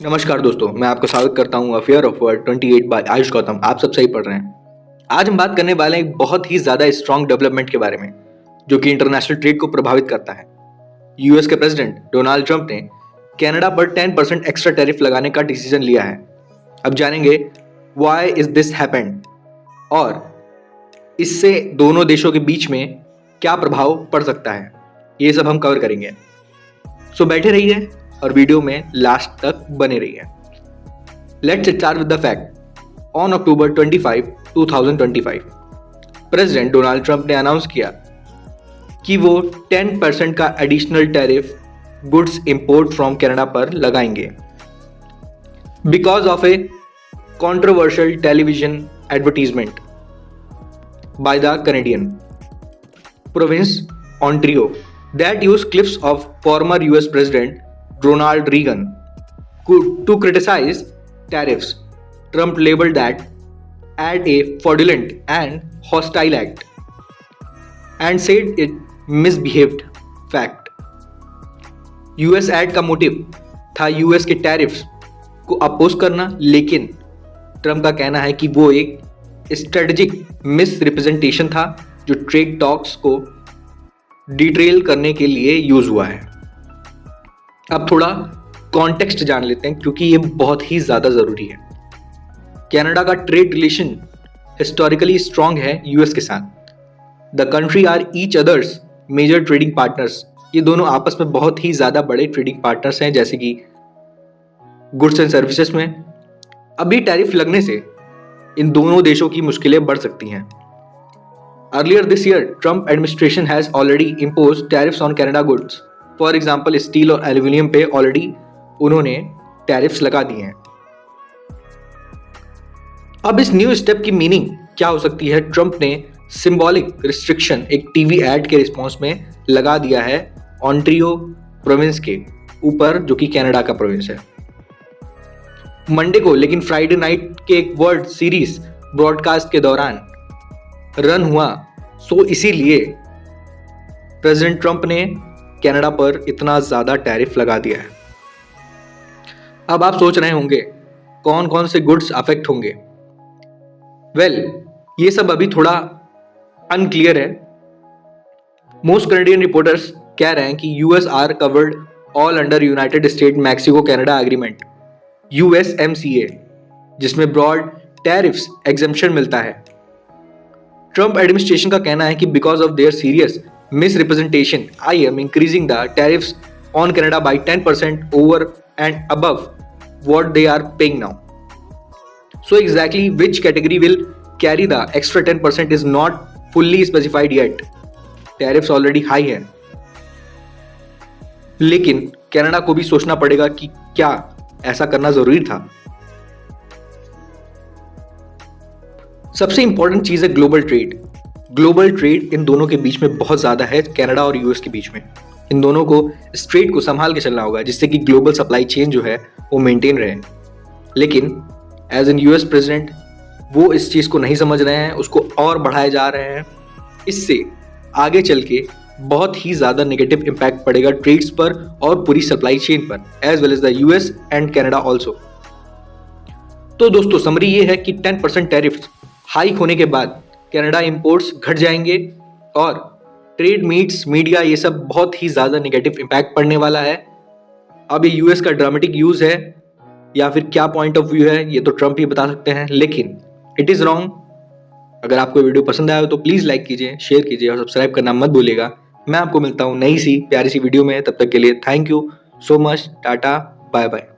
नमस्कार दोस्तों, मैं आपका स्वागत करता हूं affair of word 28 by Ayush Gautam. आप सब सही पढ़ रहे हैं। आज हम बात करने वाले हैं एक बहुत ही ज्यादा स्ट्रॉन्ग डेवलपमेंट के बारे में जो कि इंटरनेशनल ट्रेड को प्रभावित करता है। यूएस के प्रेसिडेंट डोनाल्ड ट्रंप ने कनाडा पर 10% एक्स्ट्रा टैरिफ लगाने का डिसीजन लिया है। अब जानेंगे व्हाई इज दिस हैपेंड और इससे दोनों देशों के बीच में क्या प्रभाव पड़ सकता है, ये सब हम कवर करेंगे। सो बैठे रहिए और वीडियो में लास्ट तक बने रहिए। Let's start with the fact. On October 25, 2025 president Donald Trump ने अनाउंस किया कि वो 10% का additional tariff goods import from Canada पर लगाएंगे because of A controversial television advertisement by the Canadian province Ontario that used clips of former US President Ronald Reagan to criticize tariffs. Trump labeled that ad a fraudulent and hostile act and said it misbehaved. Fact. US ad का motive था US के tariffs को oppose करना, लेकिन Trump का कहना है कि वो एक स्ट्रेटेजिक मिस रिप्रेजेंटेशन था जो ट्रेड टॉक्स को डिटेल करने के लिए यूज हुआ है। अब थोड़ा कॉन्टेक्स्ट जान लेते हैं क्योंकि ये बहुत ही ज्यादा जरूरी है। कनाडा का ट्रेड रिलेशन हिस्टोरिकली स्ट्रांग है यूएस के साथ। The country are each others major trading partners. ये दोनों आपस में बहुत ही ज्यादा बड़े ट्रेडिंग पार्टनर्स हैं, जैसे कि गुड्स एंड सर्विसेज में। अभी टैरिफ लगने से इन दोनों देशों की मुश्किलें बढ़ सकती हैं। Earlier this year, Trump administration has already imposed tariffs on Canada goods. For example, steel और एल्यूमिनियम पे ऑलरेडी उन्होंने टैरिफ्स लगा दिए हैं। अब इस न्यू स्टेप की मीनिंग क्या हो सकती है? ट्रंप ने सिंबॉलिक रिस्ट्रिक्शन एक टीवी एड के रिस्पॉन्स में लगा दिया है ऑन्टारियो प्रोविंस के ऊपर, जो कि कनाडा का प्रोविंस है, मंडे को। लेकिन फ्राइडे नाइट के एक वर्ल्ड सीरीज ब्रॉडकास्ट के दौरान रन हुआ, सो इसीलिए प्रेसिडेंट ट्रंप ने कनाडा पर इतना ज्यादा टैरिफ लगा दिया है। अब आप सोच रहे होंगे कौन कौन से गुड्स अफेक्ट होंगे। ये सब अभी थोड़ा अनक्लियर है। मोस्ट कैनेडियन रिपोर्टर्स कह रहे हैं कि US are covered all under United State Mexico Canada agreement USMCA, जिसमें ब्रॉड टैरिफ्स एग्जेम्पशन मिलता है। ट्रंप एडमिनिस्ट्रेशन का कहना है कि because of their serious misrepresentation I am increasing the tariffs on Canada by 10% over and above what they are paying now. So exactly which category will carry the extra 10% is not fully specified yet. Tariffs already high है, लेकिन Canada को भी सोचना पड़ेगा कि क्या ऐसा करना जरूरी था। सबसे इंपॉर्टेंट चीज है global trade. Global trade in दोनों के बीच में बहुत ज्यादा है, कनाडा और यूएस के बीच में। इन दोनों को इस ट्रेड को संभाल के चलना होगा जिससे कि ग्लोबल सप्लाई चेन जो है वो मेंटेन रहे। लेकिन एज एन यूएस प्रेसिडेंट वो इस चीज को नहीं समझ रहे हैं, उसको और बढ़ाए जा रहे हैं। इससे आगे चल के बहुत ही ज्यादा नेगेटिव इंपैक्ट पड़ेगा ट्रेड्स पर और पूरी सप्लाई चेन पर, as well as the US and Canada also. तो दोस्तों समरी ये है कि 10% टैरिफ हाइक होने के बाद कनाडा इंपोर्ट्स घट जाएंगे और ट्रेड मीट्स, मीडिया, ये सब बहुत ही ज़्यादा नेगेटिव इम्पैक्ट पड़ने वाला है। अब ये यूएस का ड्रामेटिक यूज़ है या फिर क्या पॉइंट ऑफ व्यू है, ये तो ट्रंप ही बता सकते हैं, लेकिन इट इज़ रॉन्ग। अगर आपको वीडियो पसंद आया हो तो प्लीज़ लाइक कीजिए, शेयर कीजिए और सब्सक्राइब करना मत भूलिएगा। मैं आपको मिलता हूँ नई सी प्यारी सी वीडियो में। तब तक के लिए thank you so much. Tata, bye bye.